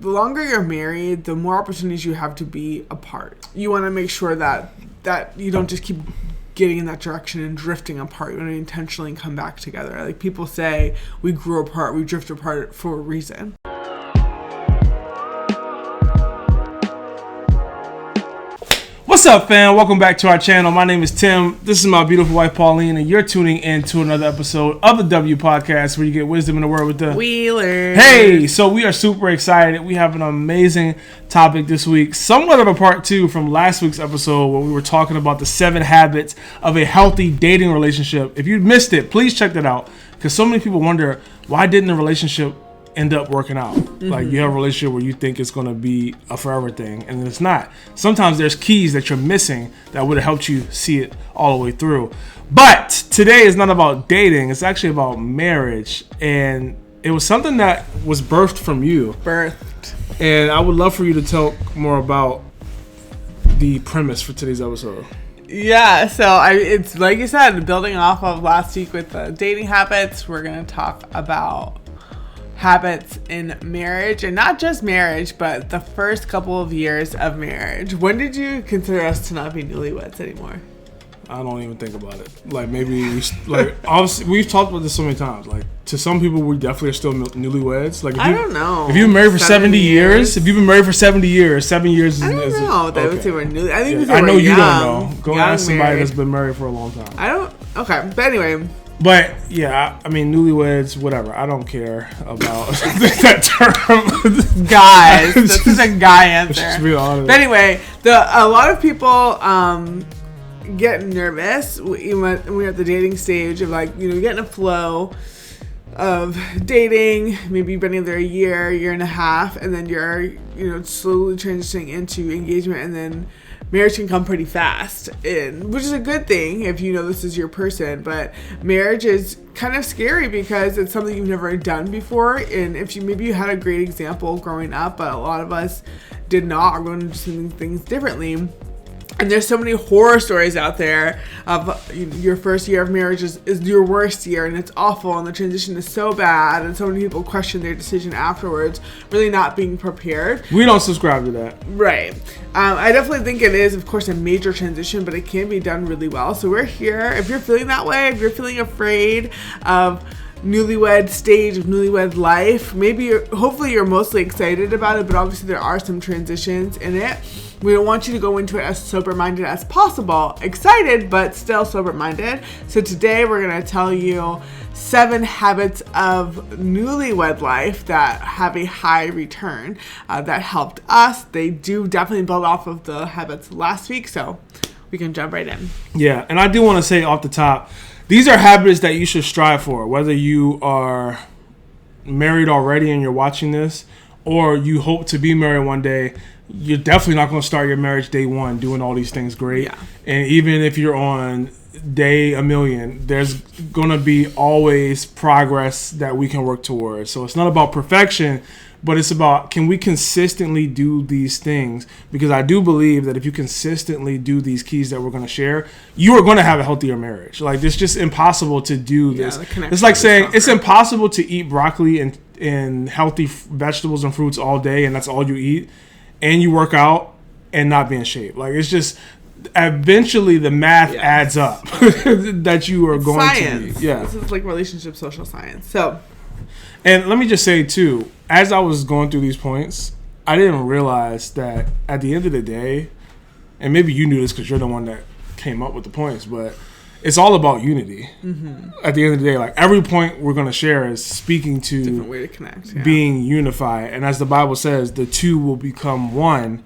The longer you're married, the more opportunities you have to be apart. You want to make sure that you don't just keep getting in that direction and drifting apart. You want to intentionally come back together. Like people say, we grew apart, we drift apart for a reason. What's up, fam? Welcome back to our channel. My name is Tim. This is my beautiful wife, Pauline, and you're tuning in to another episode of the W Podcast, where you get wisdom in the word with the Wheelers. Hey, so we are super excited. We have an amazing topic this week, somewhat of a part two from last week's episode where we were talking about the 7 habits of a healthy dating relationship. If you missed it, please check that out, because so many people wonder, why didn't the relationship end up working out? Like, you have a relationship where you think it's going to be a forever thing, and it's not. Sometimes there's keys that you're missing that would have helped you see it all the way through. But today is not about dating. It's actually about marriage, and it was something that was birthed from you. And I would love for you to talk more about the premise for today's episode. Yeah, so it's like you said, building off of last week with the dating habits, we're going to talk about habits in marriage, and not just marriage, but the first couple of years of marriage. When did you consider us to not be newlyweds anymore? I don't even think about it. Like, maybe obviously we've talked about this so many times. Like, to some people, we definitely are still newlyweds. Like, I don't know. If you've been married for 70 years, if you've been married for 70 years, 7 years is... I don't know. They would say we're new. I think I know you don't know. Go ask somebody that's been married for a long time. I don't... Okay, but anyway... But yeah, I mean, newlyweds, whatever. I don't care about that term. Guys, this is a guy answer. Just be honest. But anyway, a lot of people get nervous when we're at the dating stage of, like, you know, getting a flow of dating. Maybe you've been together a year and a half, and then you're, you know, slowly transitioning into engagement, and then marriage can come pretty fast, which is a good thing if you know this is your person. But marriage is kind of scary because it's something you've never done before, and if you had a great example growing up, but a lot of us did not, are going to do some things differently. And there's so many horror stories out there of your first year of marriage is your worst year, and it's awful, and the transition is so bad, and so many people question their decision afterwards, really not being prepared. We don't subscribe to that. Right. I definitely think it is, of course, a major transition, but it can be done really well. So we're here. If you're feeling that way, if you're feeling afraid of newlywed stage of newlywed life, hopefully you're mostly excited about it, but obviously there are some transitions in it. We don't want you to go into it as sober-minded as possible. Excited, but still sober-minded. So today we're going to tell you 7 habits of newlywed life that have a high return that helped us. They do definitely build off of the habits last week, so we can jump right in. Yeah, and I do want to say off the top, these are habits that you should strive for, whether you are married already and you're watching this, or you hope to be married one day. You're definitely not going to start your marriage day one doing all these things great. Yeah. And even if you're on day 1,000,000, there's going to be always progress that we can work towards. So it's not about perfection, but it's about, can we consistently do these things? Because I do believe that if you consistently do these keys that we're going to share, you are going to have a healthier marriage. Like, it's just impossible to do this. It's like saying it's impossible to eat broccoli and healthy vegetables and fruits all day, and that's all you eat, and you work out and not be in shape. Like, it's just, eventually the math adds up that you are going science. To be. Yeah. This is like relationship social science. So, and let me just say too, as I was going through these points, I didn't realize that at the end of the day, and maybe you knew this because you're the one that came up with the points, but it's all about unity. Mm-hmm. At the end of the day, like, every point we're going to share is speaking to different way to connect, being unified. And as the Bible says, the two will become one.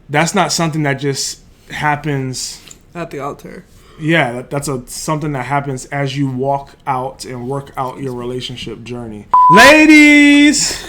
That's not something that just happens at the altar. Yeah, that's something that happens as you walk out and work out your relationship journey. Ladies,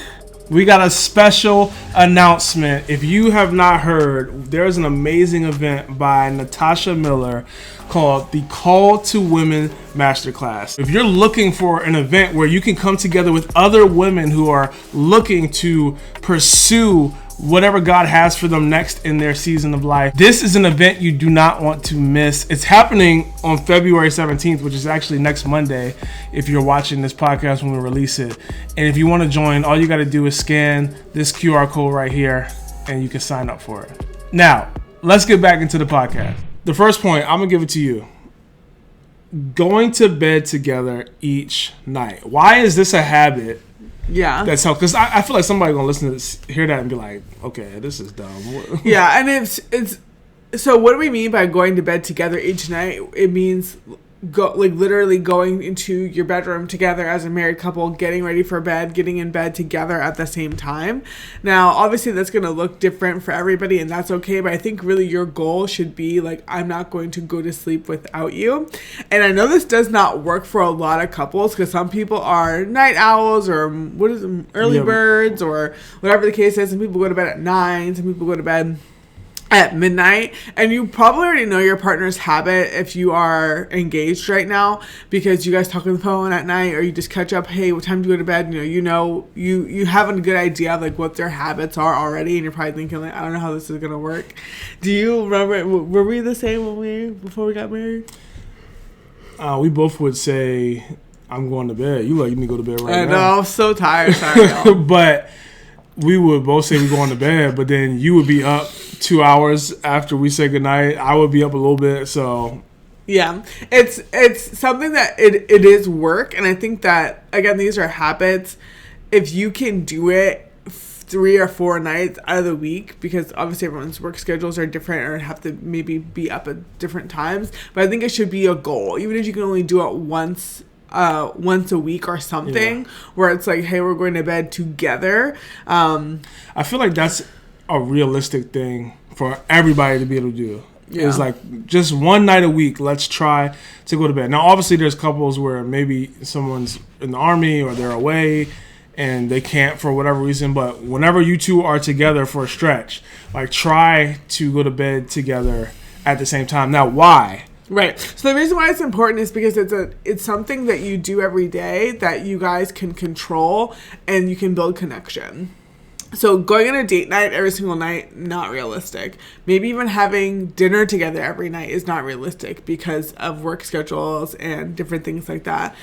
we got a special announcement. If you have not heard, there's an amazing event by Natasha Miller called the Call to Women Masterclass. If you're looking for an event where you can come together with other women who are looking to pursue whatever God has for them next in their season of life. This is an event you do not want to miss. It's happening on February 17th, which is actually next Monday if you're watching this podcast when we release it. And if you want to join, all you got to do is scan this QR code right here and you can sign up for it. Now, let's get back into the podcast. The first point, I'm going to give it to you. Going to bed together each night. Why is this a habit? Yeah. That's how, because I feel like somebody going to listen to this, hear that and be like, okay, this is dumb. Yeah, and it's so what do we mean by going to bed together each night? It means literally going into your bedroom together as a married couple, getting ready for bed, getting in bed together at the same time. Now, obviously that's going to look different for everybody, and that's okay, but I think really your goal should be like, I'm not going to go to sleep without you. And I know this does not work for a lot of couples because some people are night owls or early birds or whatever the case is. Some people go to bed at 9, some people go to bed at midnight, and you probably already know your partner's habit if you are engaged right now because you guys talk on the phone at night or you just catch up, hey, what time do you go to bed? You have a good idea of like what their habits are already, and you're probably thinking like, I don't know how this is gonna work. Do you remember, were we the same before we got married? We both would say, I'm going to bed. You let me go to bed right now. I know, I'm so tired, sorry. But we would both say we're going to bed, but then you would be up 2 hours after we say goodnight. I would be up a little bit, so yeah, it's something that it is work, and I think that again these are habits. If you can do it 3 or 4 nights out of the week, because obviously everyone's work schedules are different or have to maybe be up at different times, but I think it should be a goal, even if you can only do it once a week or something, where it's like, hey, we're going to bed together. I feel like that's a realistic thing for everybody to be able to do. Yeah. It's like just one night a week, let's try to go to bed. Now, obviously, there's couples where maybe someone's in the army or they're away and they can't for whatever reason, but whenever you two are together for a stretch, like try to go to bed together at the same time. Now, why? Right. So the reason why it's important is because it's something that you do every day that you guys can control and you can build connection. So going on a date night every single night, not realistic. Maybe even having dinner together every night is not realistic because of work schedules and different things like that.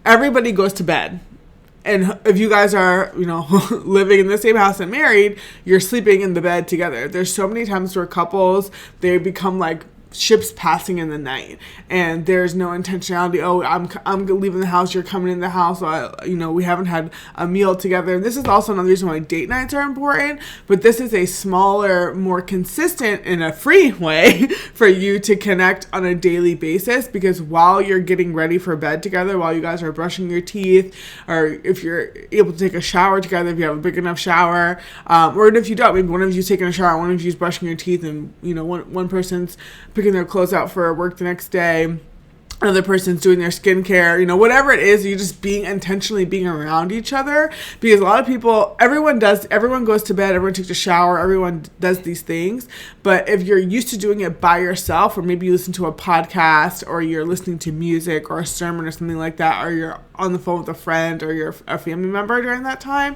Everybody goes to bed. And if you guys are, living in the same house and married, you're sleeping in the bed together. There's so many times where couples, they become like ships passing in the night, and there's no intentionality. Oh, I'm leaving the house, you're coming in the house. We haven't had a meal together. And this is also another reason why date nights are important, but this is a smaller, more consistent and a free way for you to connect on a daily basis, because while you're getting ready for bed together, while you guys are brushing your teeth, or if you're able to take a shower together, if you have a big enough shower, or if you don't, maybe one of you's taking a shower, one of you's brushing your teeth, and one person's picking their clothes out for work the next day, another person's doing their skincare, whatever it is, you're just intentionally being around each other. Because a lot of people, everyone goes to bed, everyone takes a shower, everyone does these things. But if you're used to doing it by yourself, or maybe you listen to a podcast, or you're listening to music or a sermon or something like that, or you're on the phone with a friend or you're a family member during that time,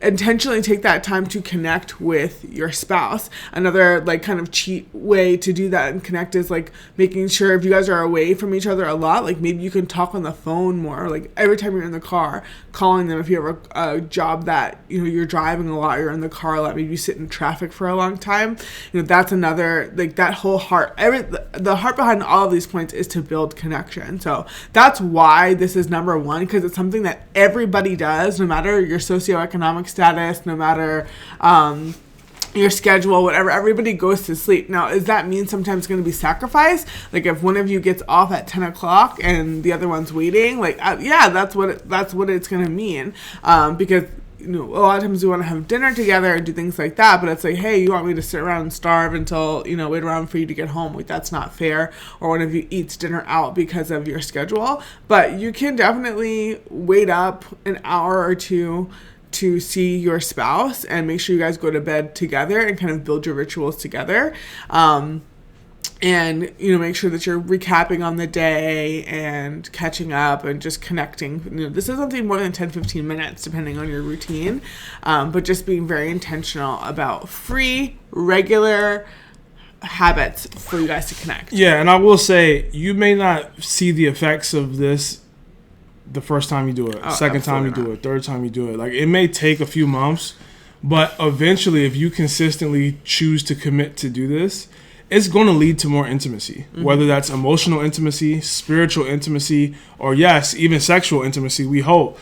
intentionally take that time to connect with your spouse. Another kind of cheat way to do that and connect is making sure, if you guys are away from each other a lot, maybe you can talk on the phone more, every time you're in the car, calling them. If you have a job that you're driving a lot, you're in the car a lot, maybe you sit in traffic for a long time, that's another, that whole heart, the heart behind all of these points is to build connection. So that's why this is number one, because it's something that everybody does, no matter your socioeconomic status, no matter your schedule, whatever. Everybody goes to sleep. Now, does that mean sometimes going to be sacrifice? If one of you gets off at 10 o'clock and the other one's waiting, yeah, that's what it's going to mean. Because a lot of times we want to have dinner together and do things like that, but it's hey, you want me to sit around and starve until wait around for you to get home? That's not fair. Or one of you eats dinner out because of your schedule. But you can definitely wait up an hour or two to see your spouse and make sure you guys go to bed together and kind of build your rituals together. and, make sure that you're recapping on the day and catching up and just connecting. This is something more than 10-15 minutes, depending on your routine. But just being very intentional about free, regular habits for you guys to connect. Yeah, and I will say, you may not see the effects of this the first time you do it, second time you do it, third time you do it. Like, it may take a few months, but eventually, if you consistently choose to commit to do this, it's going to lead to more intimacy, whether that's emotional intimacy, spiritual intimacy, or yes, even sexual intimacy, we hope.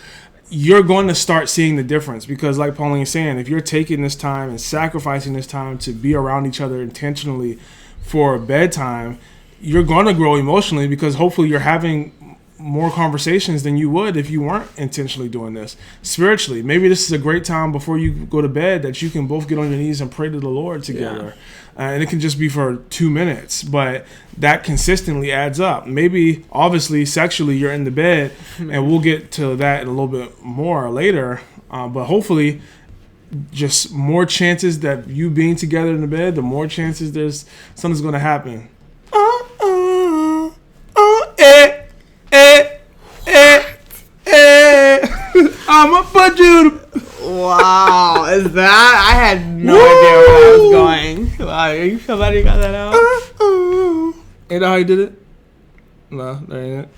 You're going to start seeing the difference because, like Pauline's saying, if you're taking this time and sacrificing this time to be around each other intentionally for bedtime, you're going to grow emotionally because hopefully you're having more conversations than you would if you weren't intentionally doing this. Spiritually, maybe this is a great time before you go to bed that you can both get on your knees and pray to the Lord together. And it can just be for 2 minutes, but that consistently adds up. Maybe, obviously, sexually, you're in the bed, and we'll get to that in a little bit more later. But hopefully, just more chances that you being together in the bed, the more chances there's something's going to happen. I'ma put you to... Wow, is that? I had no idea where I was going. Wow, you feel better you got that out? Ain't that how you did it? No, that ain't it.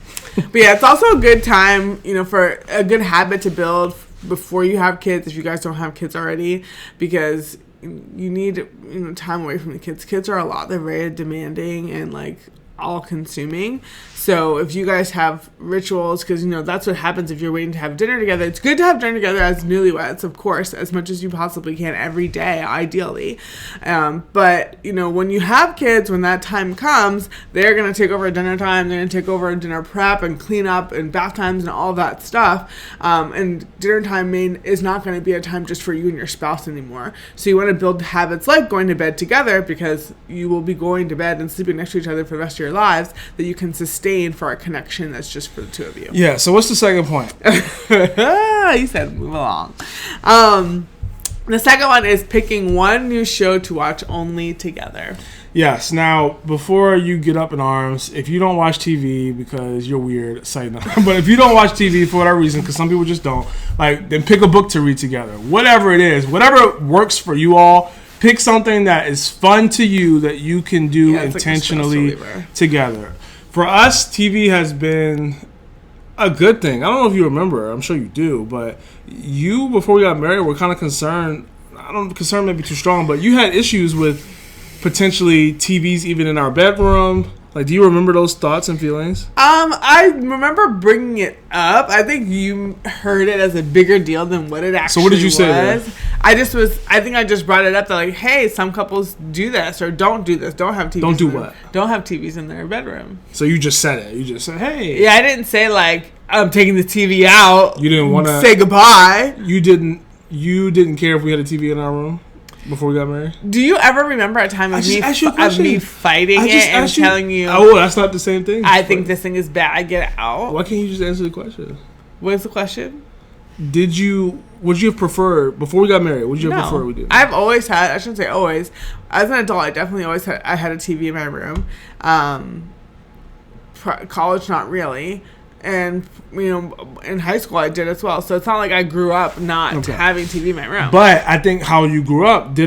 But yeah, it's also a good time, for a good habit to build before you have kids, if you guys don't have kids already, because you need, time away from the kids. Kids are a lot. They're very demanding and, all-consuming. So if you guys have rituals, because that's what happens if you're waiting to have dinner together. It's good to have dinner together as newlyweds, of course, as much as you possibly can every day, ideally. But when you have kids, when that time comes, they're gonna take over dinner time. They're gonna take over dinner prep and clean up and bath times and all that stuff. And dinner time is not going to be a time just for you and your spouse anymore. So you want to build habits like going to bed together, because you will be going to bed and sleeping next to each other for the rest of your lives, that you can sustain for a connection that's just for the two of you. Yeah, so what's the second point? You said move along. The second one is picking one new show to watch only together. Yes. Now, before you get up in arms, if you don't watch TV because you're weird, say no. But if you don't watch TV for whatever reason, because some people just don't, then pick a book to read together. Whatever it is, whatever works for you all, pick something that is fun to you that you can do intentionally together. For us, TV has been a good thing. I don't know if you remember. I'm sure you do. But you, before we got married, were kind of concerned. I don't know, concerned may be too strong, but you had issues with potentially TVs even in our bedroom. Do you remember those thoughts and feelings? I remember bringing it up. I think you heard it as a bigger deal than what it actually was. So what did you say then? I think I just brought it up that hey, some couples do this or don't do this. Don't have TVs. Don't do what? Don't have TVs in their bedroom. So you just said it. You just said, hey. Yeah, I didn't say I'm taking the TV out. You didn't want to say goodbye. You didn't care if we had a TV in our room before we got married? Do you ever remember a time of me fighting it and telling you, oh, that's not the same thing? I think this thing is bad. Get it out. Why can't you just answer the question? What's the question? Would you have preferred, before we got married, would you have preferred we did? I've always had, I shouldn't say always, as an adult, I definitely always had a TV in my room. College, not really. And, in high school, I did as well. So it's not like I grew up not having TV in my room. But I think how you grew up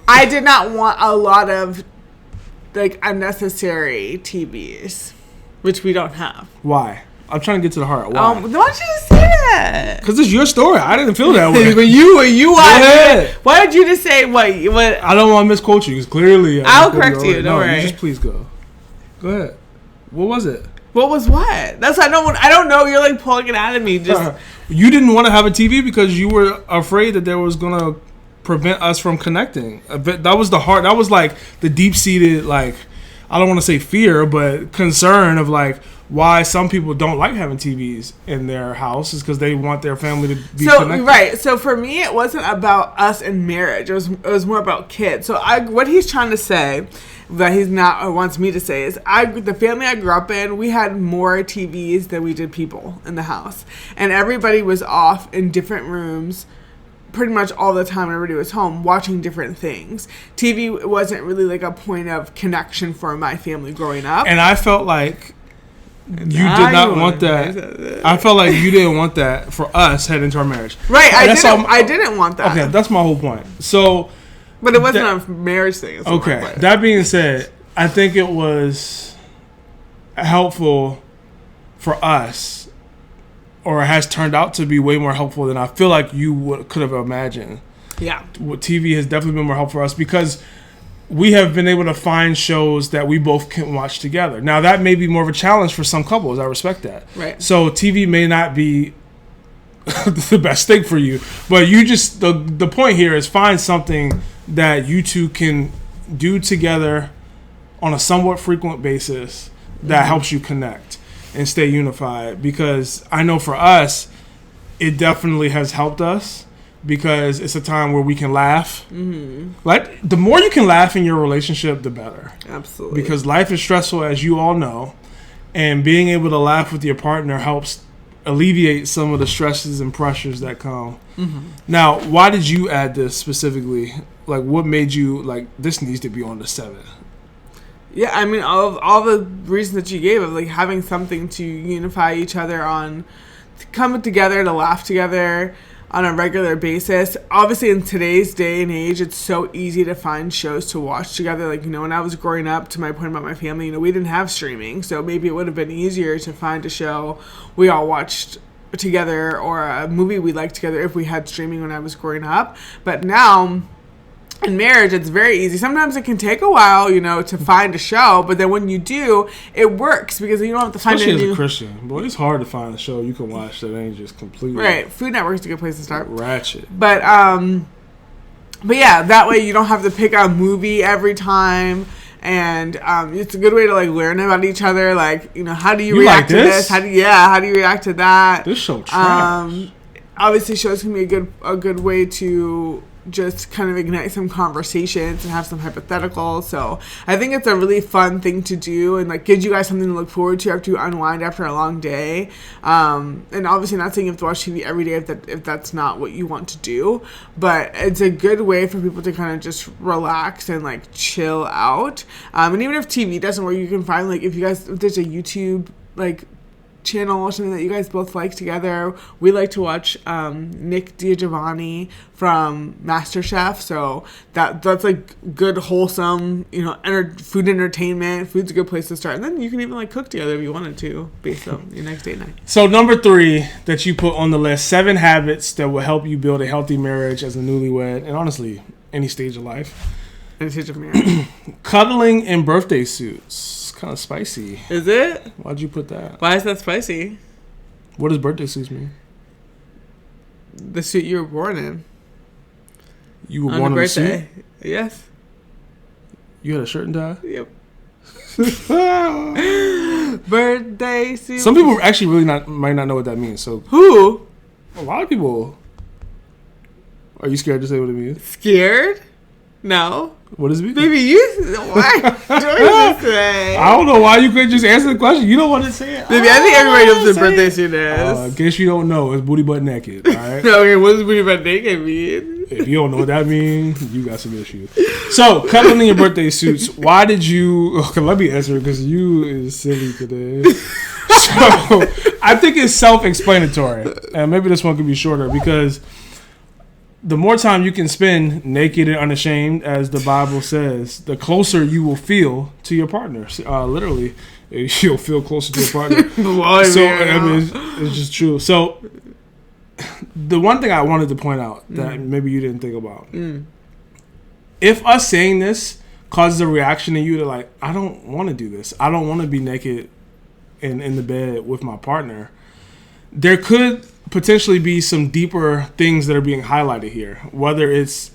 I did not want a lot of, unnecessary TVs, which we don't have. Why? I'm trying to get to the heart. Why? Why don't you say that? Because it's your story. I didn't feel that way. But you why did you just say what? I don't want to misquote you, because clearly I'll correct you. Don't worry. You just please go. Go ahead. What was it? What was what? That's I don't know. You're pulling it out of me. Just you didn't want to have a TV because you were afraid that there was gonna prevent us from connecting. That was the heart. That was the deep seated I don't want to say fear, but concern of why some people don't like having TVs in their house is because they want their family to be connected. Right. So for me, it wasn't about us in marriage. It was more about kids. So what he's trying to say, that he's not or wants me to say, is the family I grew up in, we had more TVs than we did people in the house, and everybody was off in different rooms pretty much all the time everybody was home watching different things. TV wasn't really like a point of connection for my family growing up. And I felt like you did not want that. I felt like you didn't want that for us heading into our marriage. Right. I didn't want that. Okay, that's my whole point. So, but it wasn't a marriage thing. Okay. That being said, I think it was helpful for us, or it has turned out to be way more helpful than I feel like you could have imagined. Yeah. TV has definitely been more helpful for us because we have been able to find shows that we both can watch together. Now, that may be more of a challenge for some couples. I respect that. Right. So TV may not be the best thing for you, but you just the point here is find something that you two can do together on a somewhat frequent basis that helps you connect and stay unified. Because I know for us, it definitely has helped us because it's a time where we can laugh. Mm-hmm. Like, the more you can laugh in your relationship, the better. Absolutely. Because life is stressful, as you all know, and being able to laugh with your partner helps alleviate some of the stresses and pressures that come. Mm-hmm. Now, why did you add this specifically? Like, what made you, like, this needs to be on the 7? Yeah, I mean, all the reasons that you gave of, like, having something to unify each other on, to come together, to laugh together on a regular basis. Obviously, in today's day and age, it's so easy to find shows to watch together. Like, when I was growing up, to my point about my family, we didn't have streaming, so maybe it would have been easier to find a show we all watched together or a movie we liked together if we had streaming when I was growing up. But now, in marriage, it's very easy. Sometimes it can take a while, to find a show, but then when you do, it works because you don't have to find it. Especially as a Christian. Boy, it's hard to find a show you can watch that ain't just completely... Right. Food Network's a good place to start. Ratchet. But yeah, that way you don't have to pick a movie every time. And it's a good way to, like, learn about each other. Like, how do you react to this? How do you react to that? This show trash. Obviously, shows can be a good way to just kind of ignite some conversations and have some hypotheticals. So I think it's a really fun thing to do and, like, gives you guys something to look forward to after you unwind after a long day. And obviously not saying you have to watch TV every day if that's not what you want to do, but it's a good way for people to kind of just relax and, like, chill out. And even if TV doesn't work, you can find, like, if there's a YouTube, like, channel or something that you guys both like together. We like to watch Nick DiGiovanni from MasterChef, so that's like good wholesome food entertainment. Food's a good place to start, and then you can even, like, cook together if you wanted to based on your next date night. So number 3 that you put on the list, 7 habits that will help you build a healthy marriage as a newlywed, and honestly any stage of life. Any stage of marriage. Cuddling in birthday suits. Kind of spicy. Is it? Why'd you put that? Why is that spicy? What does birthday suits mean? The suit you were born in. You were born in a suit? Yes. You had a shirt and tie? Yep. Birthday suit. Some people actually might not know what that means. So who? A lot of people. Are you scared to say what it means? Scared? No. What does it mean? Baby, why doing this today? I don't know why you couldn't just answer the question. You don't want to say it. Baby, I think everybody knows what birthday suit is. In case you don't know, it's booty butt naked, all right? Okay, what does booty butt naked mean? If you don't know what that means, you got some issues. So, cuddling in your birthday suits, why did you... Okay, let me answer it because you is silly today. So, I think it's self-explanatory. And maybe this one could be shorter because... the more time you can spend naked and unashamed, as the Bible says, the closer you will feel to your partner. Literally, you'll feel closer to your partner. So, I mean, it's just true. So, the one thing I wanted to point out that maybe you didn't think about. If us saying this causes a reaction in you to, like, I don't want to do this. I don't want to be naked in the bed with my partner. There could potentially be some deeper things that are being highlighted here, whether it's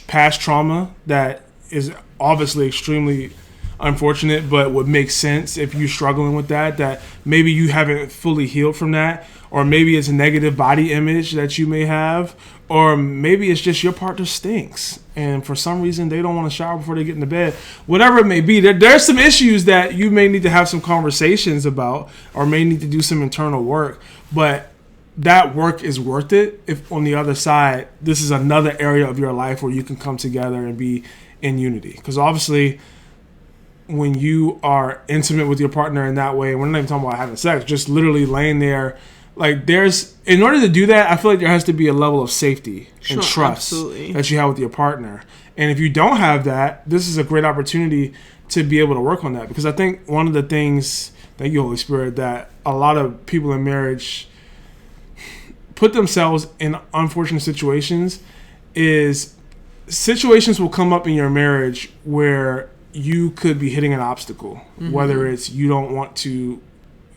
past trauma that is obviously extremely unfortunate but would make sense if you're struggling with that maybe you haven't fully healed from that, or maybe it's a negative body image that you may have, or maybe it's just your partner stinks and for some reason they don't want to shower before they get into bed. Whatever it may be, there's some issues that you may need to have some conversations about or may need to do some internal work. But that work is worth it if on the other side, this is another area of your life where you can come together and be in unity. Because obviously, when you are intimate with your partner in that way, we're not even talking about having sex, just literally laying there, like in order to do that, I feel like there has to be a level of safety and trust that you have with your partner. And if you don't have that, this is a great opportunity to be able to work on that. Because I think one of the things, thank you, Holy Spirit, that a lot of people in marriage put themselves in unfortunate situations is situations will come up in your marriage where you could be hitting an obstacle, whether it's you don't want to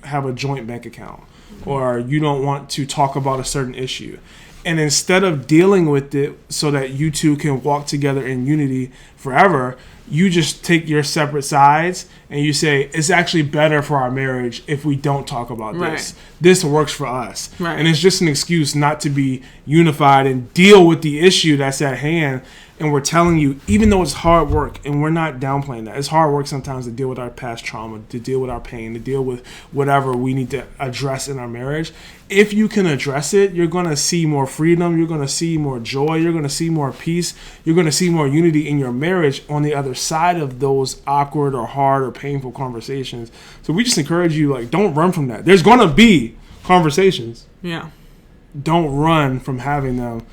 have a joint bank account or you don't want to talk about a certain issue. And instead of dealing with it so that you two can walk together in unity forever, you just take your separate sides and you say, it's actually better for our marriage if we don't talk about this. This works for us. And it's just an excuse not to be unified and deal with the issue that's at hand. And we're telling you, even though it's hard work, and we're not downplaying that, it's hard work sometimes to deal with our past trauma, to deal with our pain, to deal with whatever we need to address in our marriage. If you can address it, you're going to see more freedom, you're going to see more joy, you're going to see more peace, you're going to see more unity in your marriage on the other side of those awkward or hard or painful conversations. So we just encourage you, like, don't run from that. There's going to be conversations. Yeah. Don't run from having them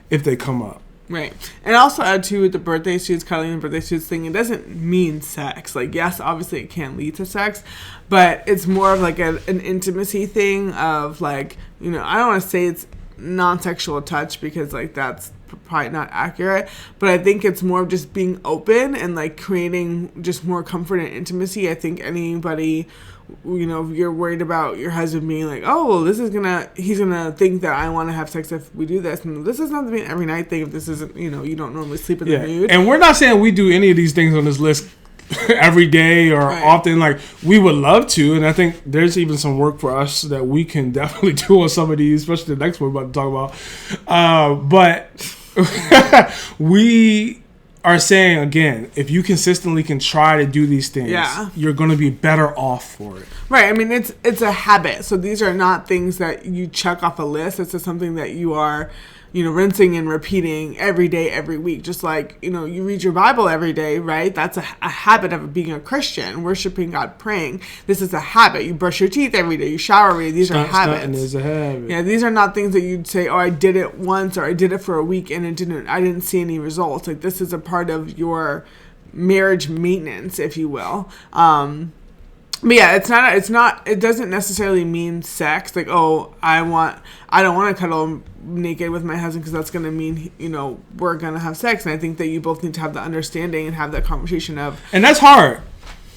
if they come up. Right. And also add to with the birthday suits, cuddling and birthday suits thing, it doesn't mean sex. Like, yes, obviously it can lead to sex, but it's more of like an intimacy thing of like, you know, I don't want to say it's non-sexual touch because like that's probably not accurate, but I think it's more of just being open and like creating just more comfort and intimacy. I think anybody, you know, if you're worried about your husband being like, oh, well, he's gonna think that I want to have sex if we do this, and this is not the every night thing if this isn't, you know, you don't normally sleep in the nude. And we're not saying we do any of these things on this list every day or often. Like, we would love to, and I think there's even some work for us that we can definitely do on some of these, especially the next one we're about to talk about. But we are saying, again, if you consistently can try to do these things, you're going to be better off for it. Right. I mean, it's a habit. So these are not things that you check off a list. It's just something that you are, you know, rinsing and repeating every day, every week. Just like, you know, you read your Bible every day, right? That's a habit of being a Christian, worshiping God, praying. This is a habit. You brush your teeth every day. You shower every day. These are habits. Is a habit. Yeah, these are not things that you'd say, oh, I did it once or I did it for a week and I didn't see any results. Like, this is a part of your marriage maintenance, if you will. But yeah, it doesn't necessarily mean sex. Like, oh, I don't want to cuddle naked with my husband because that's going to mean, you know, we're going to have sex. And I think that you both need to have the understanding and have that conversation of. And that's hard.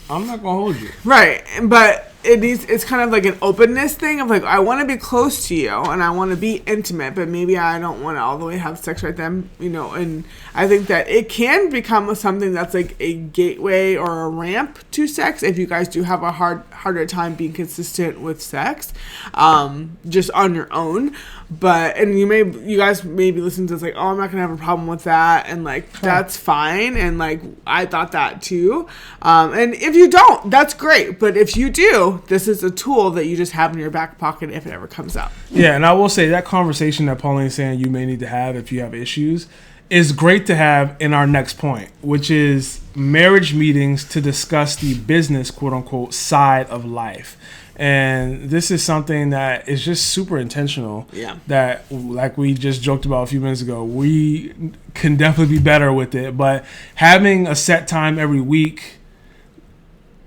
I'm not going to hold you. Right. But it's kind of like an openness thing of like, I want to be close to you and I want to be intimate, but maybe I don't want to all the way have sex right then, you know. And I think that it can become something that's like a gateway or a ramp to sex if you guys do have a harder time being consistent with sex, just on your own. But, and you guys maybe listen to this like, oh, I'm not going to have a problem with that. And like, that's fine. And like, I thought that too. And if you don't, that's great. But if you do, this is a tool that you just have in your back pocket if it ever comes up. Yeah. And I will say that conversation that Pauline's saying you may need to have if you have issues is great to have in our next point, which is marriage meetings to discuss the business, quote unquote, side of life. And this is something that is just super intentional. Yeah. That, like we just joked about a few minutes ago, we can definitely be better with it. But having a set time every week,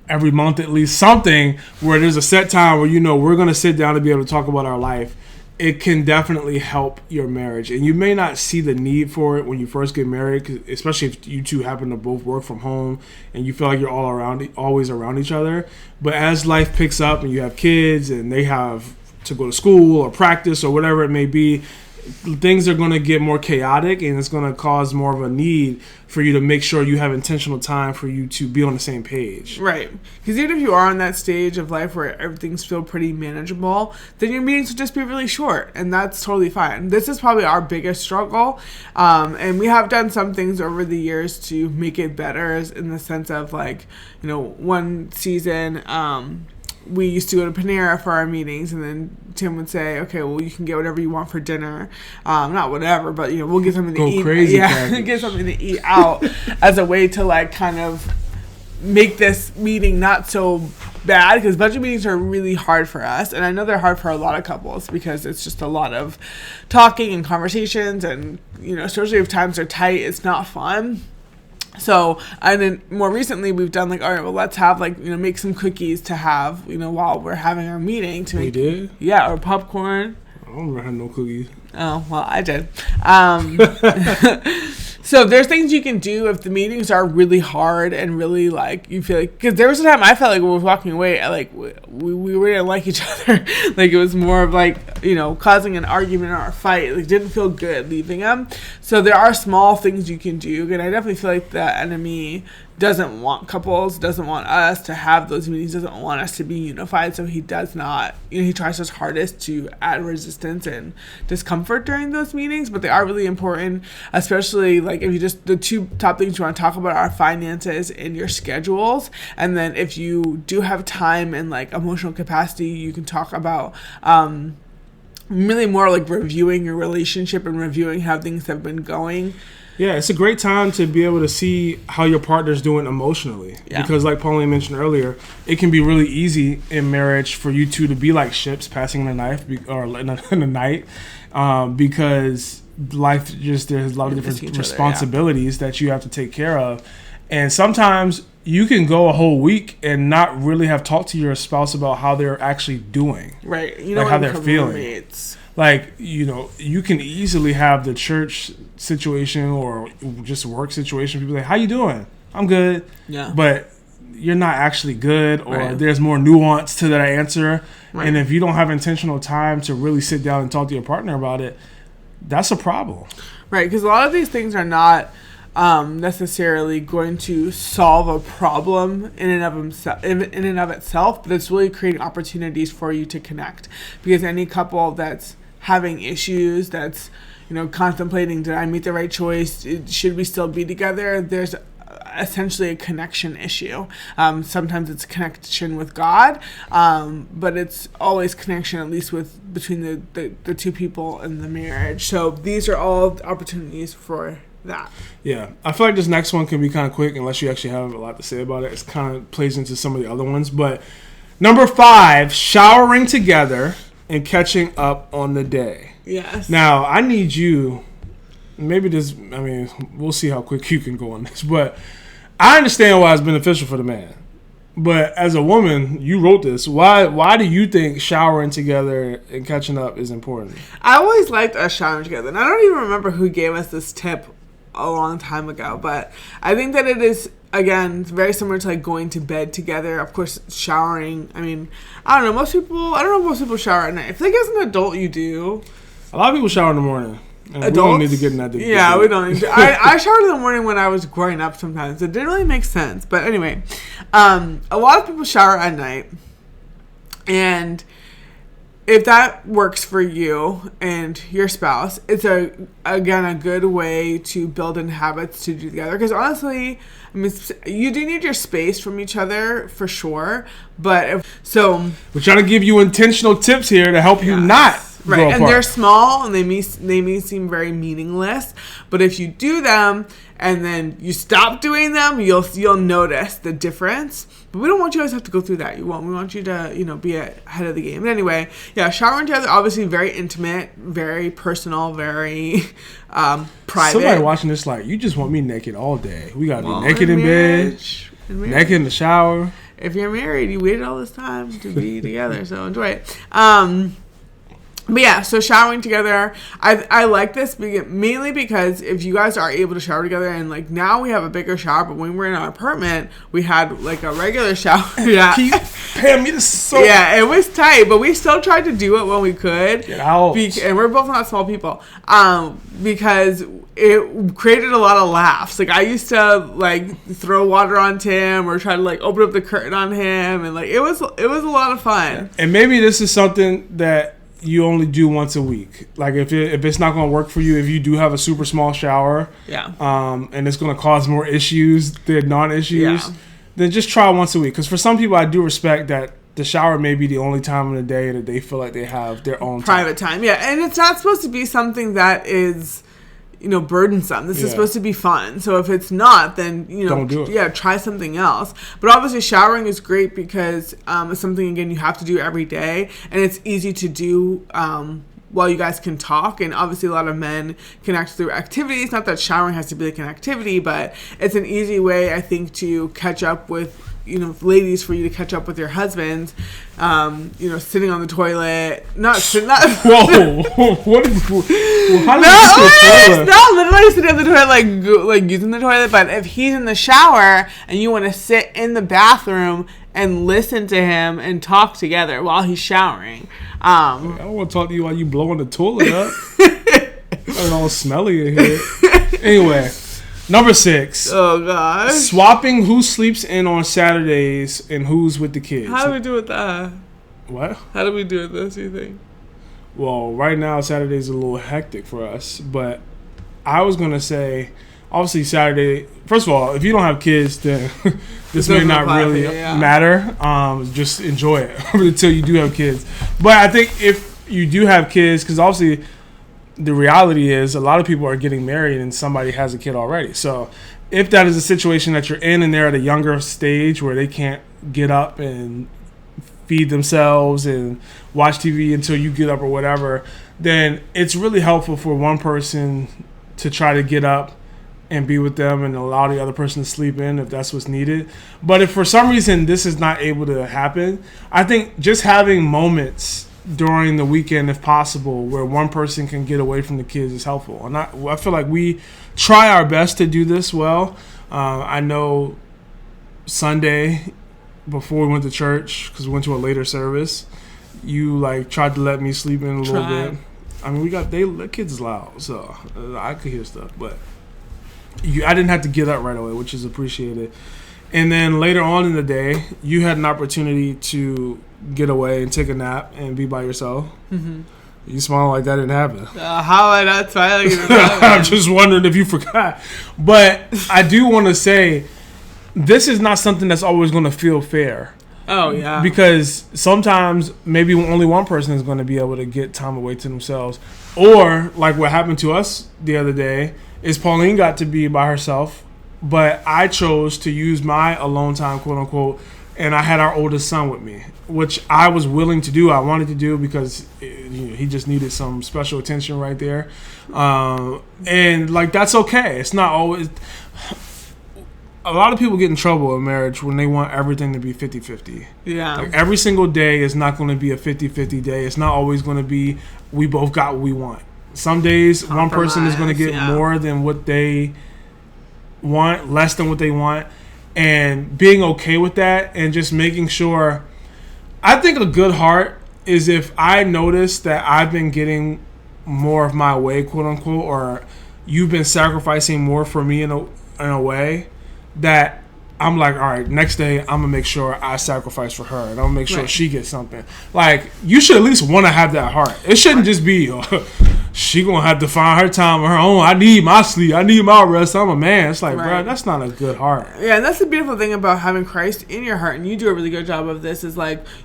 every month at least, something where there's a set time where, you know, we're going to sit down to be able to talk about our life, it can definitely help your marriage. And you may not see the need for it when you first get married, especially if you two happen to both work from home and you feel like you're always around each other. But as life picks up and you have kids and they have to go to school or practice or whatever it may be, things are going to get more chaotic and it's going to cause more of a need for you to make sure you have intentional time for you to be on the same page. Right. Because even if you are on that stage of life where everything's feel pretty manageable, then your meetings will just be really short, and that's totally fine. This is probably our biggest struggle, and we have done some things over the years to make it better in the sense of like, you know, one season, we used to go to Panera for our meetings, and then Tim would say, okay, well, you can get whatever you want for dinner. Not whatever, but, we'll get something to eat. Crazy. Yeah, get something to eat out as a way to, like, kind of make this meeting not so bad, because budget meetings are really hard for us, and I know they're hard for a lot of couples because it's just a lot of talking and conversations, and, especially if times are tight, it's not fun. So, and then more recently we've done like, all right, well, let's have like, make some cookies to have, while we're having our meeting to make. We did? Yeah, or popcorn. I don't remember having no cookies. Oh, well, I did. So there's things you can do if the meetings are really hard and really like you feel like, because there was a time I felt like when we were walking away, like we didn't like each other. Like it was more of like, causing an argument or a fight. Like didn't feel good leaving them. So there are small things you can do. And I definitely feel like the enemy doesn't want couples, doesn't want us to have those meetings, doesn't want us to be unified. So he does not, he tries his hardest to add resistance and discomfort during those meetings, but they are really important, especially like if you just, the two top things you want to talk about are finances and your schedules. And then if you do have time and like emotional capacity, you can talk about, really more like reviewing your relationship and reviewing how things have been going. Yeah, it's a great time to be able to see how your partner's doing emotionally. Yeah. Because like Pauline mentioned earlier, it can be really easy in marriage for you two to be like ships passing the knife or in the night, because life there's a lot of different responsibilities that you have to take care of. And sometimes you can go a whole week and not really have talked to your spouse about how they're actually doing. Right. Like how they're feeling. Roommates. Like, you can easily have the church situation or just work situation. People like, how you doing? I'm good. Yeah. But you're not actually good, or there's more nuance to that answer. Right. And if you don't have intentional time to really sit down and talk to your partner about it, that's a problem. Right. Because a lot of these things are not necessarily going to solve a problem in and of itself, but it's really creating opportunities for you to connect. Because any couple that's having issues, that's contemplating, did I make the right choice, should we still be together, there's essentially a connection issue. Sometimes it's connection with God, but it's always connection, at least between the two people in the marriage. So these are all opportunities for that. Yeah, I feel like this next one can be kind of quick unless you actually have a lot to say about it. It kind of plays into some of the other ones. But number 5, showering together and catching up on the day. Yes. Now, I need you, we'll see how quick you can go on this, but I understand why it's beneficial for the man. But as a woman, you wrote this. Why do you think showering together and catching up is important? I always liked us showering together. And I don't even remember who gave us this tip a long time ago, but I think that it is, again, very similar to like going to bed together. Of course, showering, I don't know if most people shower at night. I feel like as an adult you do. A lot of people shower in the morning. And we don't need to get in that debate. Yeah, we don't need to. I showered in the morning when I was growing up sometimes. It didn't really make sense. But anyway, a lot of people shower at night. And if that works for you and your spouse, it's a good way to build in habits to do together. Because honestly, you do need your space from each other for sure. But we're trying to give you intentional tips here to help you not. Right, and they're small and they may seem very meaningless, but if you do them and then you stop doing them, you'll notice the difference. But we don't want you guys to have to go through that. You won't. We want you to be ahead of the game. But anyway, yeah, showering together, obviously very intimate, very personal, very private. Somebody watching this like, you just want me naked all day. We gotta be naked in bed, naked in the shower. If you're married, you waited all this time to be together, so enjoy it. But yeah, so showering together, I like this mainly because if you guys are able to shower together, and like now we have a bigger shower, but when we were in our apartment, we had like a regular shower. Yeah. Can you pay me the soap? Yeah, it was tight, but we still tried to do it when we could. Get out. And we're both not small people. Because it created a lot of laughs. Like I used to like throw water on Tim or try to like open up the curtain on him, and like it was a lot of fun. And maybe this is something that you only do once a week. Like if it's not going to work for you, if you do have a super small shower, and it's going to cause more issues than non-issues, then just try once a week. Because for some people, I do respect that the shower may be the only time in the day that they feel like they have their own private time. Yeah, and it's not supposed to be something that is, burdensome. This is supposed to be fun. So if it's not, then, don't do it. Yeah, try something else. But obviously showering is great because it's something, again, you have to do every day. And it's easy to do while you guys can talk. And obviously a lot of men connect through activities. Not that showering has to be like an activity, but it's an easy way, I think, to catch up with, ladies, for you to catch up with your husbands, sitting on the toilet, Whoa! What is? How does literally sitting on the toilet, like using the toilet. But if he's in the shower and you want to sit in the bathroom and listen to him and talk together while he's showering, I don't want to talk to you while you blowing the toilet up. It's all smelly in here. Anyway. Number 6. Oh, gosh. Swapping who sleeps in on Saturdays and who's with the kids. How do we do with that? What? How do we do with this, you think? Well, right now, Saturday's a little hectic for us. But I was going to say, obviously, Saturday... First of all, if you don't have kids, then this may not really matter. Just enjoy it until you do have kids. But I think if you do have kids, because obviously... the reality is a lot of people are getting married and somebody has a kid already. So if that is a situation that you're in and they're at a younger stage where they can't get up and feed themselves and watch TV until you get up or whatever, then it's really helpful for one person to try to get up and be with them and allow the other person to sleep in if that's what's needed. But if for some reason this is not able to happen, I think just having moments during the weekend, if possible, where one person can get away from the kids is helpful. And I feel like we try our best to do this well. I know Sunday, before we went to church, because we went to a later service, you tried to let me sleep in a little bit. I mean, the kids is loud, so I could hear stuff, but I didn't have to get up right away, which is appreciated. And then later on in the day, you had an opportunity to get away and take a nap and be by yourself. Mm-hmm. You smile like that didn't happen. How am I not smiling? I'm just wondering if you forgot. But I do want to say, this is not something that's always going to feel fair. Oh, yeah. Because sometimes maybe only one person is going to be able to get time away to themselves. Or, like what happened to us the other day, is Pauline got to be by herself. But I chose to use my alone time, quote unquote, and I had our oldest son with me, which I was willing to do. I wanted to do because he just needed some special attention right there. And that's okay. It's not always... A lot of people get in trouble in marriage when they want everything to be 50-50. Yeah. Every single day is not going to be a 50-50 day. It's not always going to be we both got what we want. Some days one person is going to get more than what they want, less than what they want, and being okay with that and just making sure. I think a good heart is if I notice that I've been getting more of my way, quote unquote, or you've been sacrificing more for me in a way that I'm like, all right, next day I'm gonna make sure I sacrifice for her and I'm gonna make sure she gets something. You should at least want to have that heart. It shouldn't just be she gonna have to find her time on her own. I need my sleep. I need my rest. I'm a man. It's bro, that's not a good heart. Yeah, and that's the beautiful thing about having Christ in your heart, and you do a really good job of this, is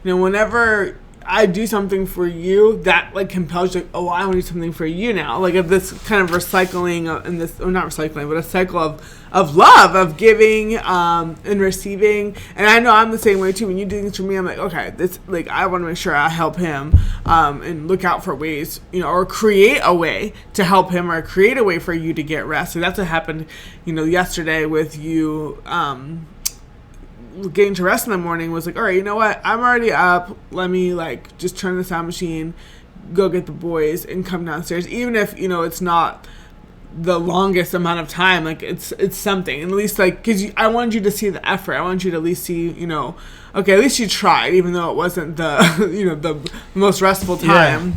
whenever I do something for you, that compels you, I want to do something for you now. Of this kind of recycling, or not recycling, but a cycle of love, of giving and receiving. And I know I'm the same way too. When you do things for me, I'm like, okay, this I want to make sure I help him and look out for ways, or create a way to help him, or create a way for you to get rest. So that's what happened, yesterday with you. Getting to rest in the morning was all right, you know what? I'm already up. Let me just turn the sound machine, go get the boys, and come downstairs. Even if it's not the longest amount of time, it's something. And at least because I wanted you to see the effort. I wanted you to at least see okay, at least you tried, even though it wasn't the the most restful time. Yeah.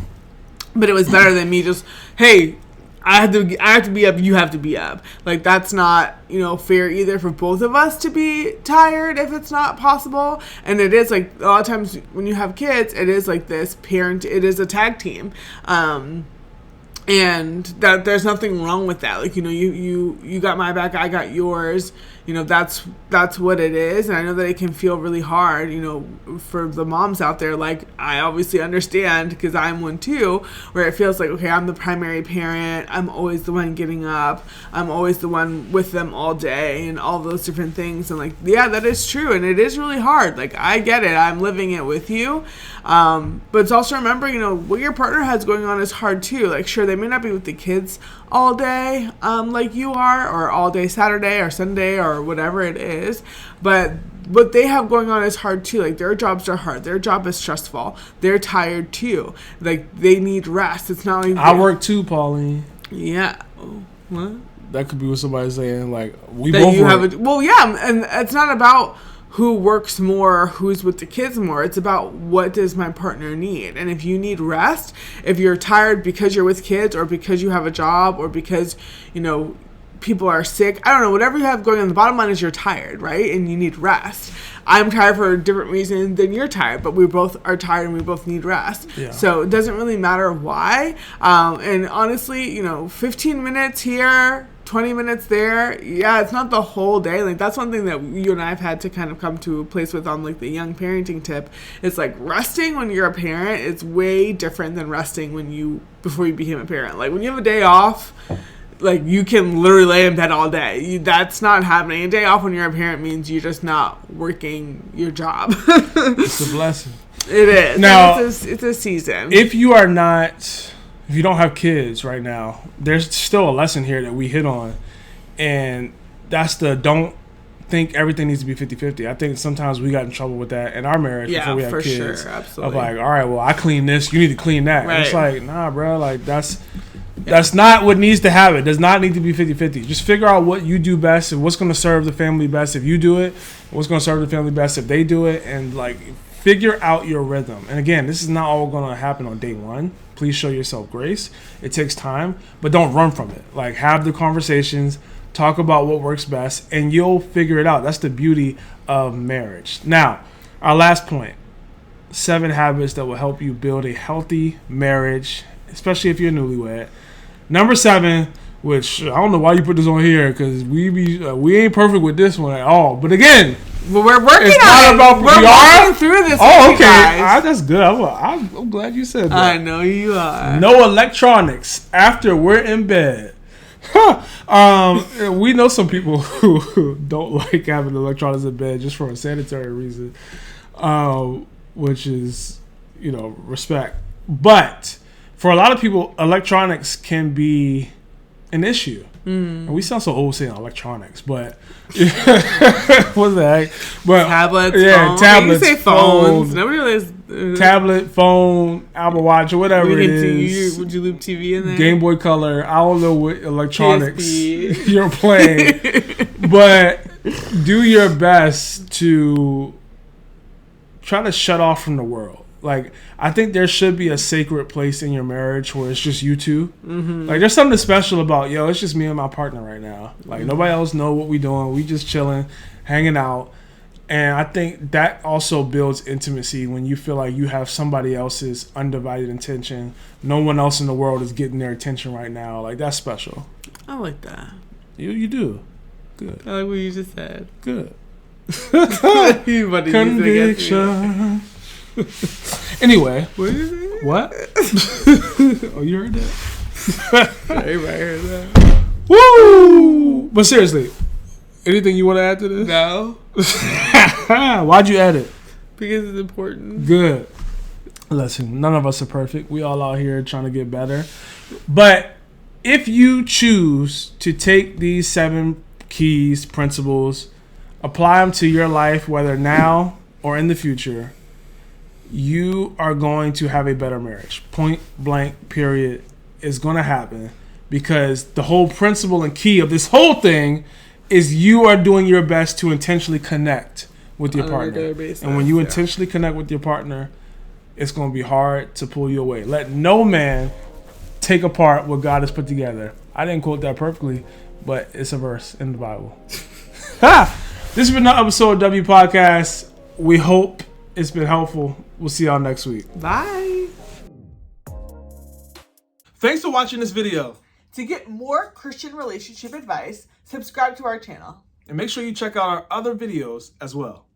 But it was better than me just, hey, I have to be up, you have to be up. That's not, fair either for both of us to be tired if it's not possible. And it is a lot of times when you have kids, it is this parent, it is a tag team. and that there's nothing wrong with that. Like, you got my back, I got yours. That's what it is. And I know that it can feel really hard, for the moms out there. Like, I obviously understand, because I'm one too, where it feels like, okay, I'm the primary parent, I'm always the one getting up, I'm always the one with them all day, and all those different things. And like, yeah, that is true, and it is really hard. Like, I get it, I'm living it with you. But it's also remembering, what your partner has going on is hard too. Like, sure, they may not be with the kids all day, like you are, or all day Saturday or Sunday or whatever it is, but what they have going on is hard too. Like, their jobs are hard, their job is stressful, they're tired too. Like, they need rest. It's not like I work too, Pauline. Yeah. What? That could be what somebody's saying. Like, we that both you work. well, yeah, and it's not about who works more or who's with the kids more. It's about, what does my partner need? And if you need rest, if you're tired because you're with kids, or because you have a job, or because, people are sick, I don't know, whatever you have going on, the bottom line is you're tired, right? And you need rest. I'm tired for a different reason than you're tired, but we both are tired and we both need rest. Yeah. So it doesn't really matter why. And honestly, 15 minutes here, 20 minutes there, yeah, it's not the whole day. Like, that's one thing that you and I have had to kind of come to a place with on, like, the young parenting tip. It's like, resting when you're a parent is way different than resting before you became a parent. Like, when you have a day off, like, you can literally lay in bed all day. That's not happening. A day off when you're a parent means you're just not working your job. It's a blessing. It is. Now, it's a season. If you don't have kids right now, there's still a lesson here that we hit on. And that's don't think everything needs to be 50-50. I think sometimes we got in trouble with that in our marriage before we had kids. Yeah, for sure. Absolutely. Of like, all right, well, I clean this, you need to clean that. Right. It's like, nah, bro, like, that's not what needs to happen. It does not need to be 50-50. Just figure out what you do best and what's going to serve the family best if you do it, what's going to serve the family best if they do it, and, like, figure out your rhythm. And again, this is not all going to happen on day one. Please show yourself grace. It takes time, but don't run from it. Like, have the conversations, talk about what works best, and you'll figure it out. That's the beauty of marriage. Now, our last point, 7 habits that will help you build a healthy marriage, especially if you're newlywed. Number 7, which I don't know why you put this on here, because we ain't perfect with this one at all. But again, well, we're working it's on not it. About we're working through this. Oh, okay. That's good. I'm glad you said that. I know you are. No electronics after we're in bed. We know some people who don't like having electronics in bed just for a sanitary reason, which is, respect. But for a lot of people, electronics can be an issue. And we sound so old saying electronics, but what the heck? But tablets, yeah, phones. Tablets, You say phones. Nobody really tablet, phone, Apple Watch, or whatever it is. Would you loop TV in there? Game Boy Color. I don't know what electronics PSP. You're playing, but do your best to try to shut off from the world. Like, I think there should be a sacred place in your marriage where it's just you two. Mm-hmm. Like, there's something special about, it's just me and my partner right now. Like, nobody else know what we doing. We just chilling, hanging out. And I think that also builds intimacy when you feel like you have somebody else's undivided attention. No one else in the world is getting their attention right now. Like, that's special. I like that. You do. Good. I like what you just said. Good. Conviction. Anyway. What did you say? What? Oh, you heard that? Everybody heard that. Woo! But seriously, anything you want to add to this? No. Why'd you add it? Because it's important. Good. Listen, none of us are perfect. We all out here trying to get better. But if you choose to take these 7 keys, principles, apply them to your life, whether now or in the future, you are going to have a better marriage. Point blank, period, is going to happen, because the whole principle and key of this whole thing is you are doing your best to intentionally connect with your partner. And when you intentionally connect with your partner, it's going to be hard to pull you away. Let no man take apart what God has put together. I didn't quote that perfectly, but it's a verse in the Bible. This has been another episode of W Podcast. We hope it's been helpful. We'll see y'all next week. Bye. Thanks for watching this video. To get more Christian relationship advice, subscribe to our channel. And make sure you check out our other videos as well.